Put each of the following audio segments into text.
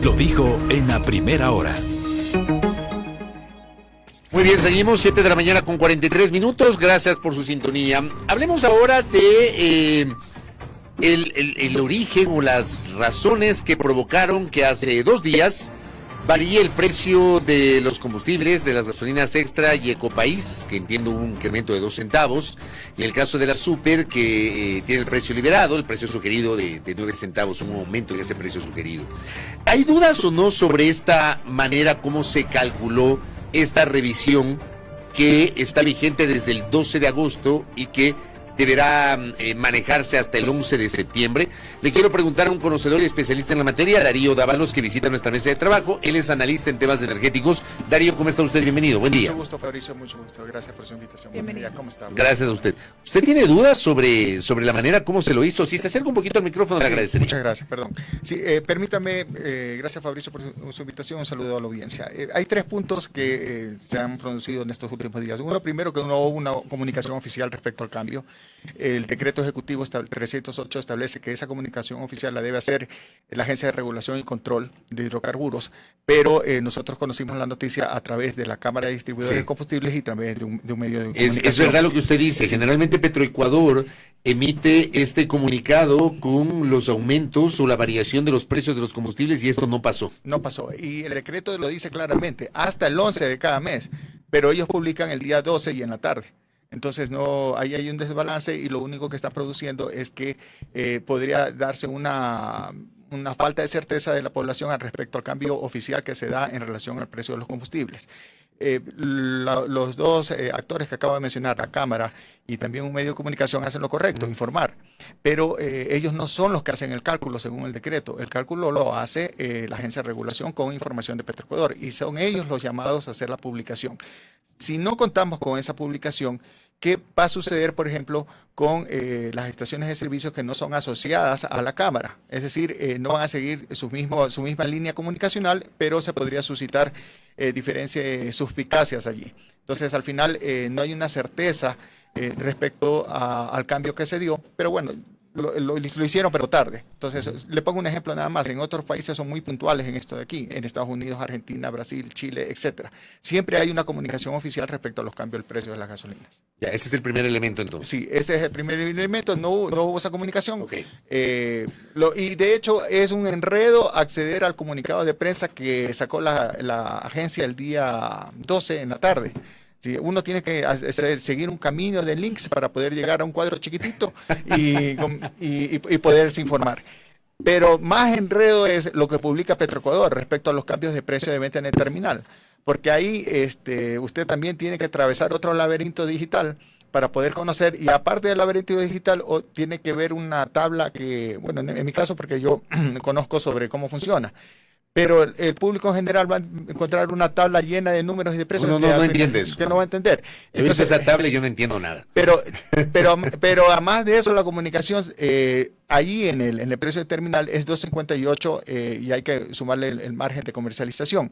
Lo dijo en la primera hora. Muy bien, seguimos, 7 de la mañana con 43 minutos. Gracias por su sintonía. Hablemos ahora de el origen o las razones que provocaron que hace 2 días varíe el precio de los combustibles, de las gasolinas Extra y Ecopaís, que entiendo un incremento de 2 centavos, y el caso de la Super, que tiene el precio liberado, el precio sugerido de 9 centavos, un aumento en ese precio sugerido. ¿Hay dudas o no sobre esta manera, cómo se calculó esta revisión que está vigente desde el 12 de agosto y que deberá manejarse hasta el 11 de septiembre? Le quiero preguntar a un conocedor y especialista en la materia, Darío Dávalos, que visita nuestra mesa de trabajo. Él es analista en temas energéticos. Darío, ¿cómo está usted? Bienvenido, buen día. Mucho gusto, Fabricio, mucho gusto. Gracias por su invitación. Bienvenido. ¿Cómo está? Gracias a usted. ¿Usted tiene dudas sobre la manera como se lo hizo? Si se acerca un poquito al micrófono, le agradecería. Muchas gracias, perdón. Sí, permítame, gracias Fabricio por su invitación, un saludo a la audiencia. Hay 3 puntos que se han producido en estos últimos días. Uno, primero, que no hubo una comunicación oficial respecto al cambio. El decreto ejecutivo 308 establece que esa comunicación oficial la debe hacer la Agencia de Regulación y Control de Hidrocarburos, pero nosotros conocimos la noticia a través de la Cámara de Distribuidores de Combustibles y a través de un medio de comunicación. Es verdad lo que usted dice. Sí. Generalmente Petroecuador emite este comunicado con los aumentos o la variación de los precios de los combustibles y esto no pasó. No pasó. Y el decreto lo dice claramente, hasta el 11 de cada mes, pero ellos publican el día 12 y en la tarde. Entonces, ahí hay un desbalance y lo único que está produciendo es que podría darse una falta de certeza de la población al respecto al cambio oficial que se da en relación al precio de los combustibles. Los dos actores que acabo de mencionar, la Cámara y también un medio de comunicación, hacen lo correcto, informar, pero ellos no son los que hacen el cálculo según el decreto. El cálculo lo hace la Agencia de Regulación con información de Petroecuador y son ellos los llamados a hacer la publicación. Si no contamos con esa publicación, ¿qué va a suceder, por ejemplo, con las estaciones de servicios que no son asociadas a la Cámara? Es decir, no van a seguir su misma línea comunicacional, pero se podría suscitar diferencias, suspicacias allí. Entonces, al final, no hay una certeza respecto al cambio que se dio, pero bueno, lo hicieron, pero tarde. Entonces, le pongo un ejemplo nada más. En otros países son muy puntuales en esto de aquí, en Estados Unidos, Argentina, Brasil, Chile, etcétera. Siempre hay una comunicación oficial respecto a los cambios del precio de las gasolinas. Ya, ese es el primer elemento entonces. Sí, ese es el primer elemento. No hubo esa comunicación. Okay. Y de hecho es un enredo acceder al comunicado de prensa que sacó la agencia el día 12 en la tarde. Sí, uno tiene que seguir un camino de links para poder llegar a un cuadro chiquitito y poderse informar. Pero más enredo es lo que publica Petroecuador respecto a los cambios de precio de venta en el terminal. Porque ahí usted también tiene que atravesar otro laberinto digital para poder conocer, y aparte del laberinto digital tiene que ver una tabla que, bueno, en mi caso porque yo conozco sobre cómo funciona. Pero el público en general va a encontrar una tabla llena de números y de precios no entiende eso. Que no va a entender. He visto esa tabla y yo no entiendo nada. Pero además de eso, la comunicación allí en el precio de terminal es 2.58 y hay que sumarle el margen de comercialización,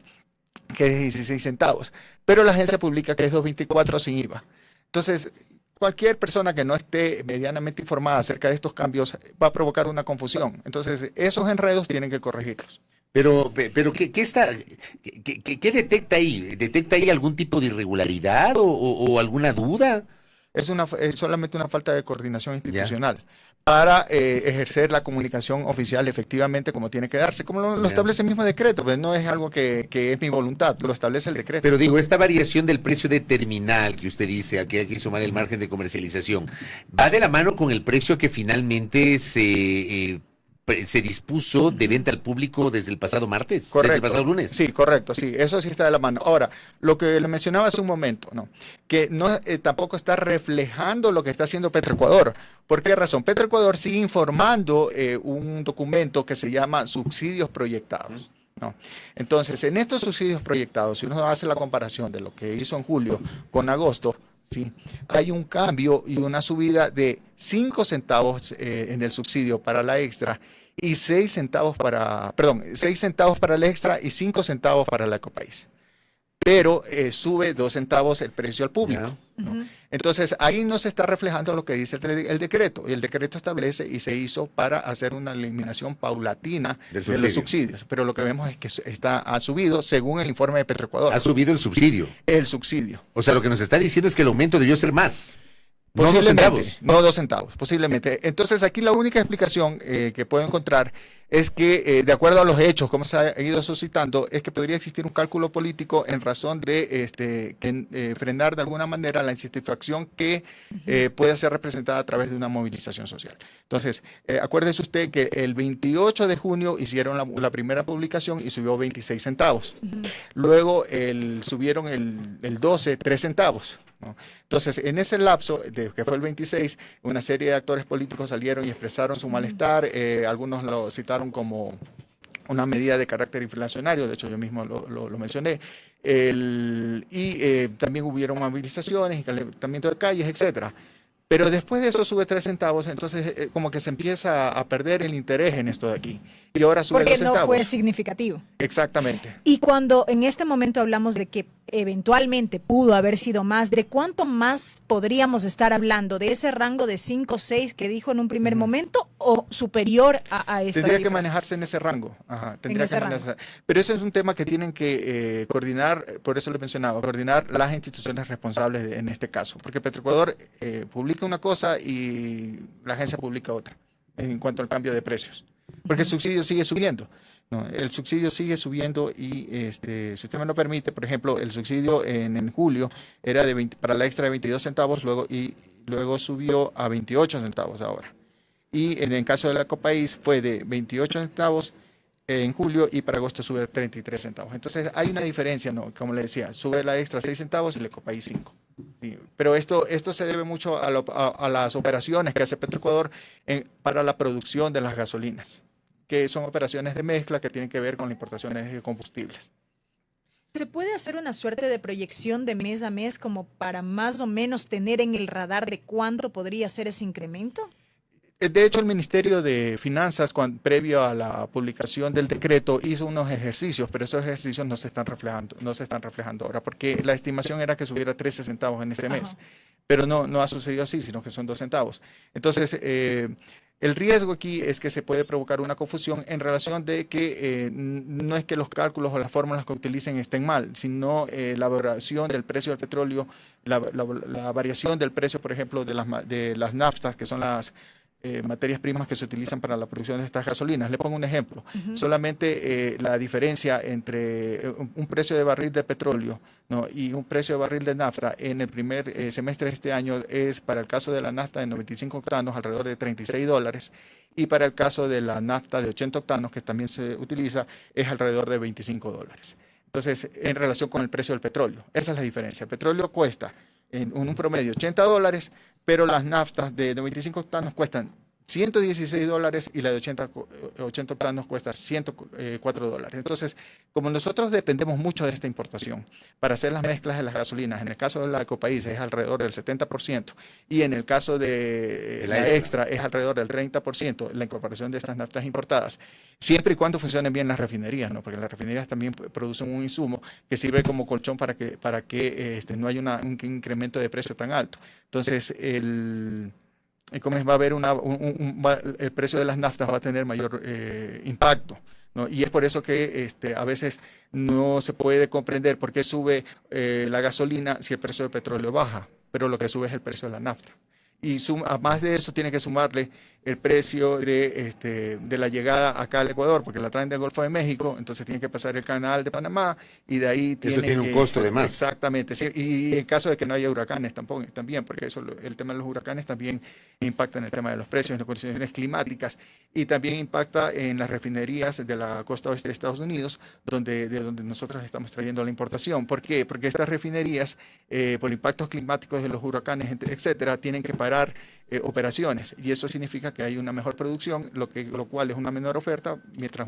que es 16 centavos. Pero la agencia publica que es 2.24 sin IVA. Entonces, cualquier persona que no esté medianamente informada acerca de estos cambios va a provocar una confusión. Entonces, esos enredos tienen que corregirlos. Pero ¿qué detecta ahí? ¿Detecta ahí algún tipo de irregularidad o alguna duda? Es solamente una falta de coordinación institucional para ejercer la comunicación oficial efectivamente como tiene que darse, como lo establece el mismo decreto. Pues no es algo que es mi voluntad, lo establece el decreto. Pero digo, esta variación del precio de terminal que usted dice, aquí hay que sumar el margen de comercialización, ¿va de la mano con el precio que finalmente se dispuso de venta al público desde el pasado martes? Correcto. Desde el pasado lunes? Sí, correcto, sí, eso sí está de la mano. Ahora, lo que le mencionaba hace un momento, ¿no? Que no tampoco está reflejando lo que está haciendo Petroecuador. ¿Por qué razón? Petroecuador sigue informando un documento que se llama subsidios proyectados, ¿no? Entonces, en estos subsidios proyectados, si uno hace la comparación de lo que hizo en julio con agosto, sí, hay un cambio y una subida de 5 centavos en el subsidio para la extra y 6 centavos para el extra y 5 centavos para la Ecopaís. Pero sube 2 centavos el precio al público, ¿no? Entonces, ahí no se está reflejando lo que dice el decreto. Y el decreto establece y se hizo para hacer una eliminación paulatina de los subsidios. Pero lo que vemos es que ha subido según el informe de Petroecuador. Ha subido el subsidio. El subsidio. O sea, lo que nos está diciendo es que el aumento debió ser más. No Posiblemente, no 2 centavos, posiblemente. Entonces, aquí la única explicación que puedo encontrar es que, de acuerdo a los hechos, como se ha ido suscitando, es que podría existir un cálculo político en razón de frenar de alguna manera la insatisfacción que puede ser representada a través de una movilización social. Entonces, acuérdese usted que el 28 de junio hicieron la primera publicación y subió 26 centavos. Luego subieron el 12, 3 centavos. ¿No? Entonces, en ese lapso, que fue el 26, una serie de actores políticos salieron y expresaron su malestar, algunos lo citaron como una medida de carácter inflacionario, de hecho yo mismo lo mencioné, también hubieron movilizaciones y calentamiento de calles, etcétera. Pero después de eso sube 3 centavos, entonces como que se empieza a perder el interés en esto de aquí. Y ahora sube 2 centavos. Porque no fue significativo. Exactamente. Y cuando en este momento hablamos de que eventualmente pudo haber sido más, ¿de cuánto más podríamos estar hablando? ¿De ese rango de 5 o 6 que dijo en un primer momento o superior a esta Tendría cifra? que manejarse en ese rango. Ajá, tendría ese que manejarse. Pero ese es un tema que tienen que coordinar, por eso lo he mencionado, coordinar las instituciones responsables en este caso. Porque Petroecuador publica una cosa y la agencia publica otra en cuanto al cambio de precios. Porque el subsidio sigue subiendo. No, el subsidio sigue subiendo y si usted me lo permite, por ejemplo, el subsidio en julio era para la extra de 22 centavos, luego subió a 28 centavos ahora. Y en el caso de la Ecopaís fue de 28 centavos en julio y para agosto sube a 33 centavos. Entonces hay una diferencia, ¿no? Como le decía, sube la extra 6 centavos y la Ecopaís 5. Sí, pero esto se debe mucho a las operaciones que hace Petroecuador para la producción de las gasolinas, que son operaciones de mezcla que tienen que ver con las importaciones de combustibles. ¿Se puede hacer una suerte de proyección de mes a mes como para más o menos tener en el radar de cuánto podría ser ese incremento? De hecho, el Ministerio de Finanzas, previo a la publicación del decreto, hizo unos ejercicios, pero esos ejercicios no se están reflejando ahora, porque la estimación era que subiera 13 centavos en este mes, pero no ha sucedido así, sino que son 2 centavos. Entonces, el riesgo aquí es que se puede provocar una confusión en relación de que no es que los cálculos o las fórmulas que utilicen estén mal, sino la variación del precio del petróleo, la variación del precio, por ejemplo, de las naftas, que son las materias primas que se utilizan para la producción de estas gasolinas. Le pongo un ejemplo. Solamente la diferencia entre un precio de barril de petróleo, ¿no?, y un precio de barril de nafta en el primer semestre de este año es, para el caso de la nafta de 95 octanos, alrededor de $36, y para el caso de la nafta de 80 octanos, que también se utiliza, es alrededor de $25. Entonces, en relación con el precio del petróleo, esa es la diferencia. El petróleo cuesta en un promedio $80, pero las naftas de 95 octanos cuestan $116 y la de 80 octanos cuesta $104. Entonces, como nosotros dependemos mucho de esta importación para hacer las mezclas de las gasolinas, en el caso de la Ecopaís es alrededor del 70% y en el caso de la extra es alrededor del 30%, la incorporación de estas naftas importadas, siempre y cuando funcionen bien las refinerías, ¿no? Porque las refinerías también producen un insumo que sirve como colchón para que no haya un incremento de precio tan alto. Entonces, va a haber el precio de las naftas va a tener mayor impacto, ¿no? Y es por eso que a veces no se puede comprender por qué sube la gasolina si el precio del petróleo baja, pero lo que sube es el precio de la nafta. Y además de eso tiene que sumarle el precio de la llegada acá al Ecuador, porque la traen del Golfo de México, entonces tiene que pasar el canal de Panamá y de ahí eso tiene un costo de más. Exactamente, sí, y en caso de que no haya huracanes también, porque el tema de los huracanes también impacta en el tema de los precios, en las condiciones climáticas, y también impacta en las refinerías de la costa oeste de Estados Unidos, de donde nosotros estamos trayendo la importación. ¿Por qué? Porque estas refinerías, por impactos climáticos de los huracanes, etcétera, tienen que parar operaciones, y eso significa que hay una mejor producción, lo cual es una menor oferta, mientras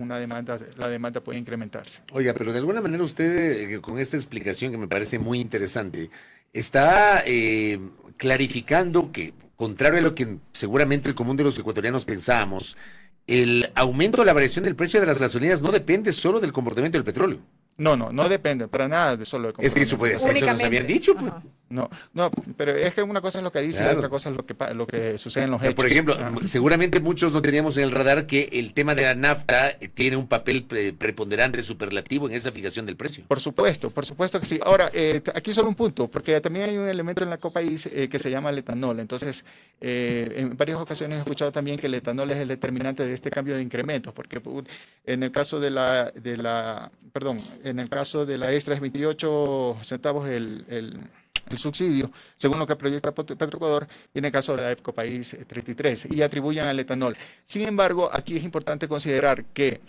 la demanda puede incrementarse. Oiga, pero de alguna manera usted, con esta explicación que me parece muy interesante, está clarificando que, contrario a lo que seguramente el común de los ecuatorianos pensábamos, el aumento o la variación del precio de las gasolinas no depende solo del comportamiento del petróleo. No depende para nada de solo de Es que eso, pues, eso nos Únicamente. habían dicho, pues. Ajá. No, pero es que una cosa es lo que dice Claro. y otra cosa es lo que sucede en los hechos. Por ejemplo, Ah. seguramente muchos no teníamos en el radar que el tema de la nafta tiene un papel preponderante, superlativo en esa fijación del precio. Por supuesto que sí. Ahora, aquí solo un punto, porque también hay un elemento en la Copaís que se llama el etanol. Entonces, en varias ocasiones he escuchado también que el etanol es el determinante de este cambio de incrementos, porque en el caso en el caso de la extra es 28 centavos el subsidio, según lo que proyecta Petroecuador, y en el caso de la Ecopaís 33, y atribuyen al etanol. Sin embargo, aquí es importante considerar que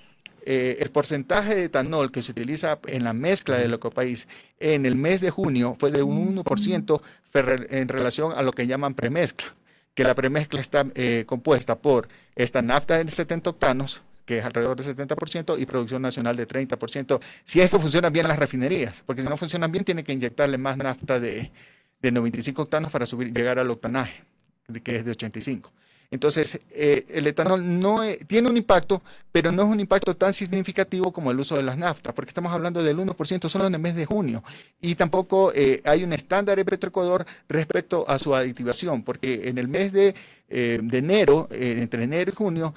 el porcentaje de etanol que se utiliza en la mezcla del Ecopaís en el mes de junio fue de un 1% en relación a lo que llaman premezcla, que la premezcla está compuesta por esta nafta de 70 octanos, que es alrededor del 70%, y producción nacional de 30%, si es que funcionan bien las refinerías, porque si no funcionan bien, tienen que inyectarle más nafta de 95 octanos para llegar al octanaje, que es de 85. Entonces, el etanol tiene un impacto, pero no es un impacto tan significativo como el uso de las naftas, porque estamos hablando del 1% solo en el mes de junio, y tampoco hay un estándar en Petroecuador respecto a su aditivación, porque en el mes de enero, entre enero y junio,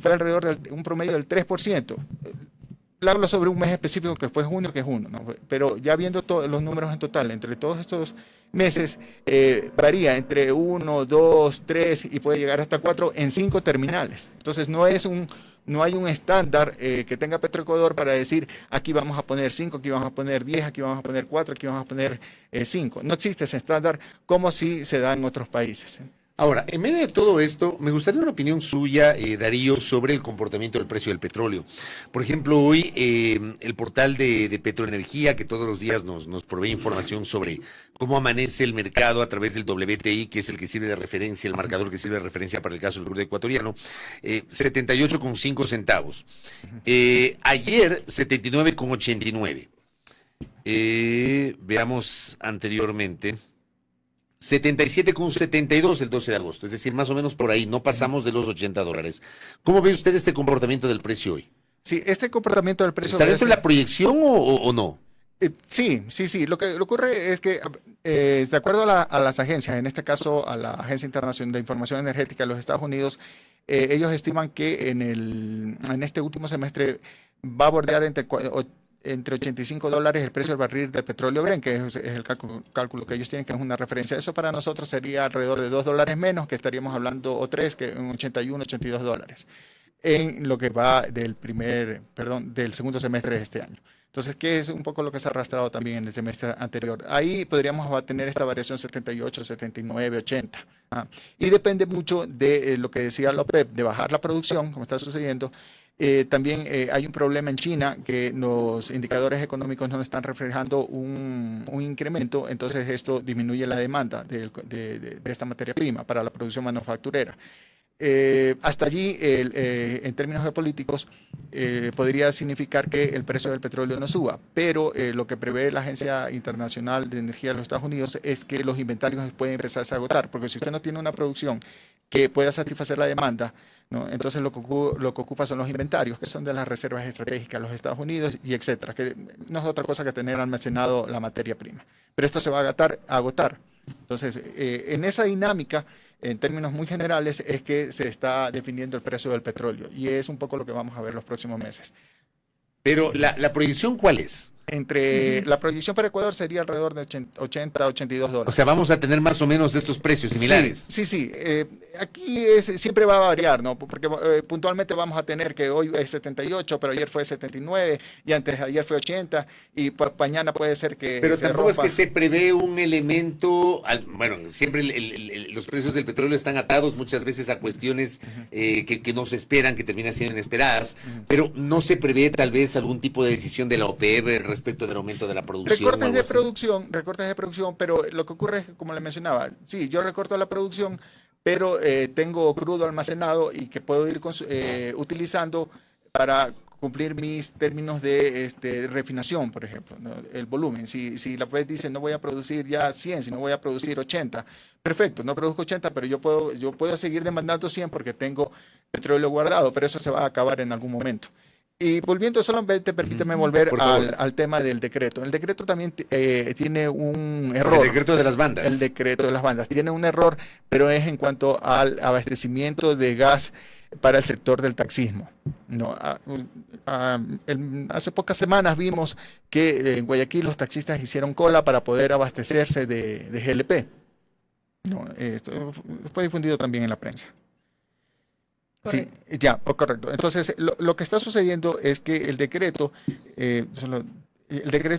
fue alrededor de un promedio del 3%. Hablo sobre un mes específico que fue junio, que es uno, ¿no? Pero ya viendo todos los números en total, entre todos estos meses, varía entre 1, 2, 3 y puede llegar hasta 4 en 5 terminales. Entonces no hay un estándar que tenga Petroecuador para decir aquí vamos a poner 5, aquí vamos a poner 10, aquí vamos a poner 4, aquí vamos a poner 5. No existe ese estándar como si se da en otros países. Ahora, en medio de todo esto, me gustaría una opinión suya, Darío, sobre el comportamiento del precio del petróleo. Por ejemplo, hoy el portal de Petroenergía, que todos los días nos provee información sobre cómo amanece el mercado a través del WTI, que es el que sirve de referencia, el marcador que sirve de referencia para el caso del crudo ecuatoriano, 78,5 centavos. Ayer, 79,89. Veamos anteriormente. 77,72 el 12 de agosto, es decir, más o menos por ahí, no pasamos de los $80. ¿Cómo ve usted este comportamiento del precio hoy? Sí, este comportamiento del precio... ¿Está dentro de la proyección o no? Sí. Lo que ocurre es que, de acuerdo a las agencias, en este caso a la Agencia Internacional de Información Energética de los Estados Unidos, ellos estiman que en este último semestre va a bordear entre $85 el precio del barril del petróleo Brent, que es el cálculo que ellos tienen, que es una referencia. Eso para nosotros sería alrededor de $2 menos, que estaríamos hablando, o 3, que en 81, $82, en lo que va del segundo semestre de este año. Entonces, ¿qué es un poco lo que se ha arrastrado también en el semestre anterior? Ahí podríamos tener esta variación 78, 79, 80. Y depende mucho de lo que decía la OPEP, de bajar la producción, como está sucediendo. También hay un problema en China, que los indicadores económicos no están reflejando un incremento, entonces esto disminuye la demanda de esta materia prima para la producción manufacturera. Hasta allí, en términos geopolíticos, podría significar que el precio del petróleo no suba, pero lo que prevé la Agencia Internacional de Energía de los Estados Unidos es que los inventarios pueden empezarse a agotar, porque si usted no tiene una producción que pueda satisfacer la demanda, ¿no? Entonces lo que ocupa son los inventarios, que son de las reservas estratégicas de los Estados Unidos y etcétera, que no es otra cosa que tener almacenado la materia prima. Pero esto se va a agotar. Entonces, en esa dinámica, en términos muy generales, es que se está definiendo el precio del petróleo, y es un poco lo que vamos a ver los próximos meses. Pero la proyección, ¿cuál es? La proyección para Ecuador sería alrededor de $80, $82. O sea, vamos a tener más o menos estos precios similares. Sí. Aquí siempre va a variar, ¿no? Porque puntualmente vamos a tener que hoy es 78, pero ayer fue 79, y antes de ayer fue 80, y mañana puede ser que Pero se tampoco rompa. es que se prevé un elemento, bueno, siempre los precios del petróleo están atados muchas veces a cuestiones que no se esperan, que terminan siendo inesperadas, pero no se prevé tal vez algún tipo de decisión de la OPEP respecto del aumento de la producción. Recortes de producción, pero lo que ocurre es que, como le mencionaba, sí, yo recorto la producción, pero tengo crudo almacenado y que puedo ir utilizando para cumplir mis términos de refinación, por ejemplo, ¿no? El volumen. Si la OPEP dice no voy a producir ya 100, sino voy a producir 80, perfecto, no produzco 80, pero yo puedo seguir demandando 100 porque tengo petróleo guardado, pero eso se va a acabar en algún momento. Y volviendo solamente, permíteme volver Por favor. al tema del decreto. El decreto también tiene un error. El decreto de las bandas. El decreto de las bandas tiene un error, pero es en cuanto al abastecimiento de gas para el sector del taxismo. No, hace pocas semanas vimos que en Guayaquil los taxistas hicieron cola para poder abastecerse de GLP. No, esto fue difundido también en la prensa. Sí, ya, correcto. Entonces, lo que está sucediendo es que el decreto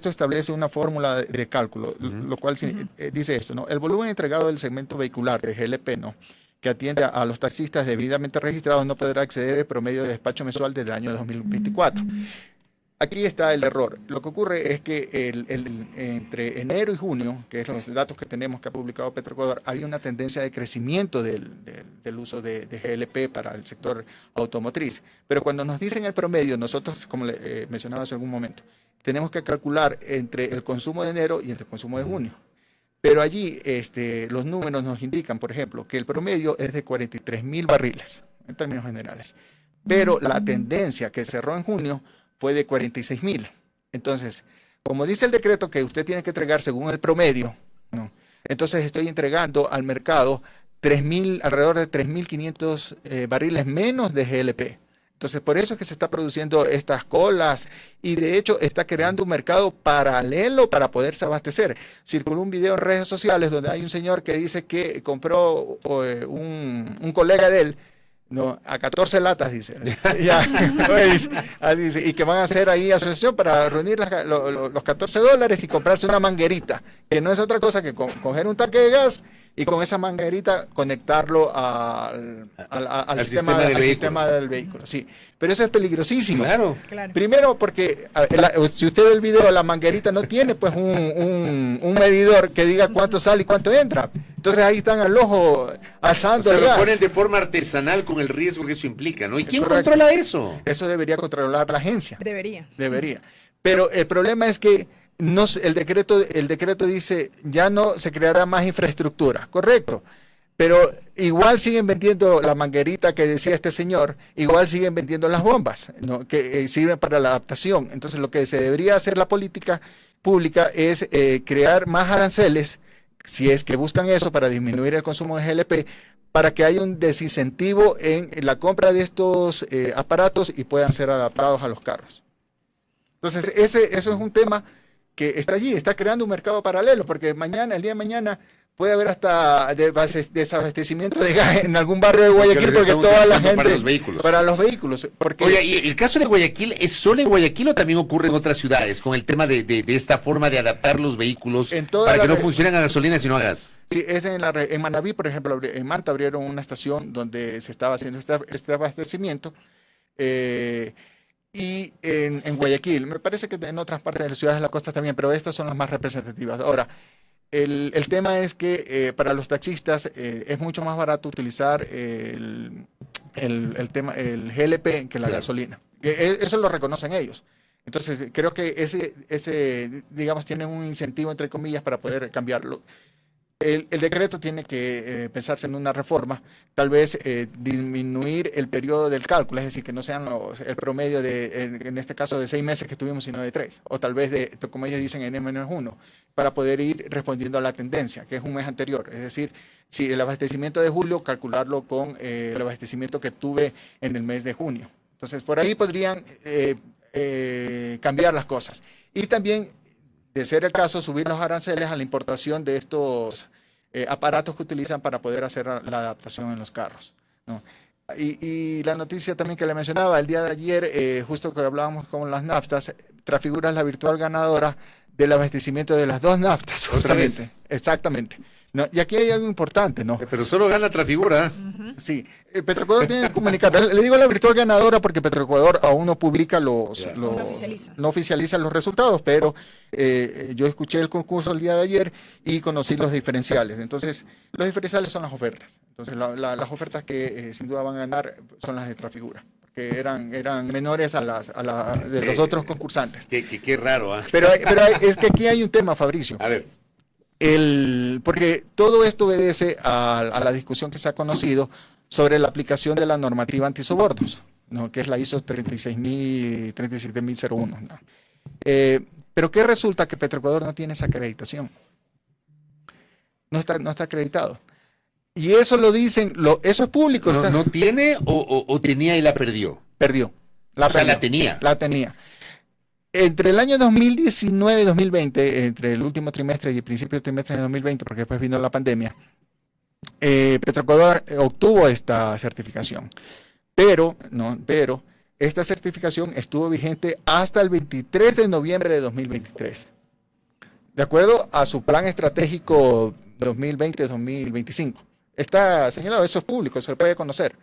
establece una fórmula de cálculo, lo cual dice esto, ¿no? El volumen entregado del segmento vehicular de GLP, ¿no?, que atiende a los taxistas debidamente registrados, no podrá exceder el promedio de despacho mensual del año 2024. Aquí está el error. Lo que ocurre es que entre enero y junio, que es los datos que tenemos que ha publicado Petroecuador, había una tendencia de crecimiento del uso de GLP para el sector automotriz. Pero cuando nos dicen el promedio, nosotros, como le mencionaba hace algún momento, tenemos que calcular entre el consumo de enero y entre el consumo de junio. Pero allí los números nos indican, por ejemplo, que el promedio es de 43.000 barriles, en términos generales. Pero la tendencia que cerró en junio fue de 46.000. Entonces, como dice el decreto que usted tiene que entregar según el promedio, ¿no?, entonces estoy entregando al mercado alrededor de 3.500 barriles menos de GLP. Entonces, por eso es que se está produciendo estas colas y de hecho está creando un mercado paralelo para poderse abastecer. Circuló un video en redes sociales donde hay un señor que dice que compró un colega de él, no, a 14 latas, dice. Ya, pues, así dice, y que van a hacer ahí asociación para reunir los $14 y comprarse una manguerita, que no es otra cosa que coger un tanque de gas y con esa manguerita conectarlo al sistema del vehículo. Sí, pero eso es peligrosísimo. Claro. Primero porque si usted ve el video, la manguerita no tiene pues un medidor que diga cuánto sale y cuánto entra. Entonces ahí están al ojo alzando el lo gas. ponen de forma artesanal con el riesgo que eso implica, ¿no? ¿Y quién Correcto. controla eso? Eso debería controlar la agencia. Debería. Pero el problema es que el decreto dice ya no se creará más infraestructura, correcto, pero igual siguen vendiendo la manguerita que decía este señor, igual siguen vendiendo las bombas, ¿no?, que sirven para la adaptación. Entonces lo que se debería hacer la política pública es crear más aranceles, si es que buscan eso, para disminuir el consumo de GLP, para que haya un desincentivo en la compra de estos aparatos y puedan ser adaptados a los carros. Entonces eso es un tema que está allí, está creando un mercado paralelo, porque el día de mañana puede haber hasta desabastecimiento de gas en algún barrio de Guayaquil, porque toda la gente para los vehículos. Porque, oye, ¿y el caso de Guayaquil es solo en Guayaquil o también ocurre en otras ciudades con el tema de esta forma de adaptar los vehículos para que no funcionen a gasolina sino a gas? Sí, es en Manabí, por ejemplo, en Manta abrieron una estación donde se estaba haciendo este abastecimiento. Y en Guayaquil, me parece que en otras partes de las ciudades de la costa también, pero estas son las más representativas. Ahora, el tema es que para los taxistas es mucho más barato utilizar el GLP que la gasolina. Eso lo reconocen ellos. Entonces, creo que ese digamos, tiene un incentivo, entre comillas, para poder cambiarlo. El decreto tiene que pensarse en una reforma, tal vez disminuir el periodo del cálculo, es decir, que no sean el promedio en este caso de 6 meses que tuvimos, sino de 3, o tal vez como ellos dicen, en N-1, para poder ir respondiendo a la tendencia, que es un mes anterior. Es decir, si el abastecimiento de julio, calcularlo con el abastecimiento que tuve en el mes de junio. Entonces, por ahí podrían cambiar las cosas. Y también, de ser el caso, subir los aranceles a la importación de estos aparatos que utilizan para poder hacer la adaptación en los carros, ¿no? Y la noticia también que le mencionaba, el día de ayer, justo que hablábamos con las naftas, Trafigura es la virtual ganadora del abastecimiento de las 2 naftas, justamente. Exactamente. No, y aquí hay algo importante, ¿no? Pero solo gana Trafigura. Sí, Petroecuador tiene que comunicar. Le digo la virtual ganadora porque Petroecuador aún no publica no oficializa los resultados, pero yo escuché el concurso el día de ayer y conocí los diferenciales. Entonces, los diferenciales son las ofertas. Entonces, las ofertas que sin duda van a ganar son las de Trafigura, que eran menores a las de los otros concursantes. Qué raro, ¿ah? Pero es que aquí hay un tema, Fabricio. A ver. Porque todo esto obedece a la discusión que se ha conocido sobre la aplicación de la normativa antisobornos, ¿no? Que es la ISO 37001. ¿No? Pero ¿qué resulta? Que Petroecuador no tiene esa acreditación. No está acreditado. Y eso lo dicen, eso es público. ¿No tiene o tenía y la perdió? Perdió. La tenía. La tenía. Entre el año 2019 y 2020, entre el último trimestre y el principio del trimestre de 2020, porque después vino la pandemia, Petroecuador obtuvo esta certificación. Pero esta certificación estuvo vigente hasta el 23 de noviembre de 2023. De acuerdo a su plan estratégico 2020-2025. Está señalado, eso es público, se lo puede conocer.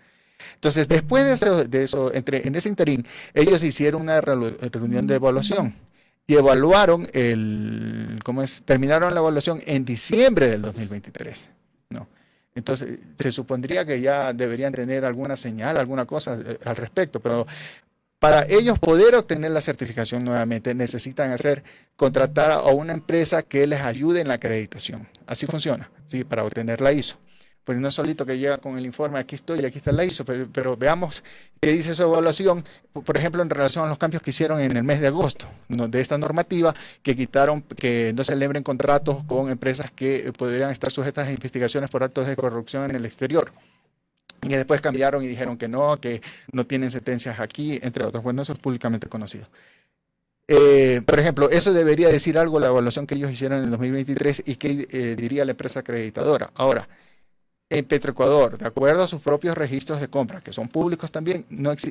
Entonces, después de eso en ese interín, ellos hicieron una reunión de evaluación y evaluaron terminaron la evaluación en diciembre del 2023. ¿No? Entonces, se supondría que ya deberían tener alguna señal, alguna cosa al respecto, pero para ellos poder obtener la certificación nuevamente, necesitan contratar a una empresa que les ayude en la acreditación. Así funciona, ¿sí? Para obtener la ISO. Pues no es solito que llega con el informe, aquí estoy, aquí está la ISO, pero veamos qué dice su evaluación, por ejemplo, en relación a los cambios que hicieron en el mes de agosto, ¿no? De esta normativa, que quitaron que no se celebren contratos con empresas que podrían estar sujetas a investigaciones por actos de corrupción en el exterior. Y después cambiaron y dijeron que no tienen sentencias aquí, entre otros. Bueno, eso es públicamente conocido. Por ejemplo, eso debería decir algo la evaluación que ellos hicieron en el 2023 y qué diría la empresa acreditadora. Ahora, en Petroecuador, de acuerdo a sus propios registros de compra, que son públicos también,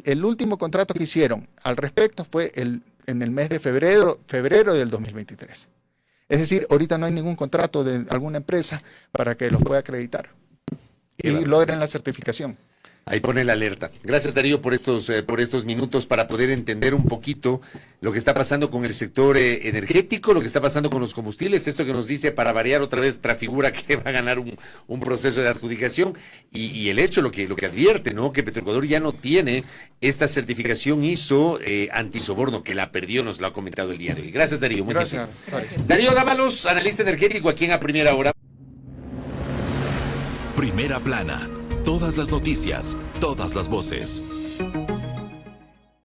el último contrato que hicieron al respecto fue en el mes de febrero del 2023. Es decir, ahorita no hay ningún contrato de alguna empresa para que los pueda acreditar y logren la certificación. Ahí pone la alerta. Gracias, Darío, por estos minutos para poder entender un poquito lo que está pasando con el sector energético, lo que está pasando con los combustibles, esto que nos dice, para variar otra vez, Trafigura, que va a ganar un proceso de adjudicación, y el hecho, lo que advierte, ¿no? Que Petroecuador ya no tiene esta certificación ISO antisoborno, que la perdió, nos lo ha comentado el día de hoy. Gracias, Darío. Muy Gracias. Darío Dávalos, analista energético, aquí en A Primera Hora. Primera Plana. Todas las noticias, todas las voces.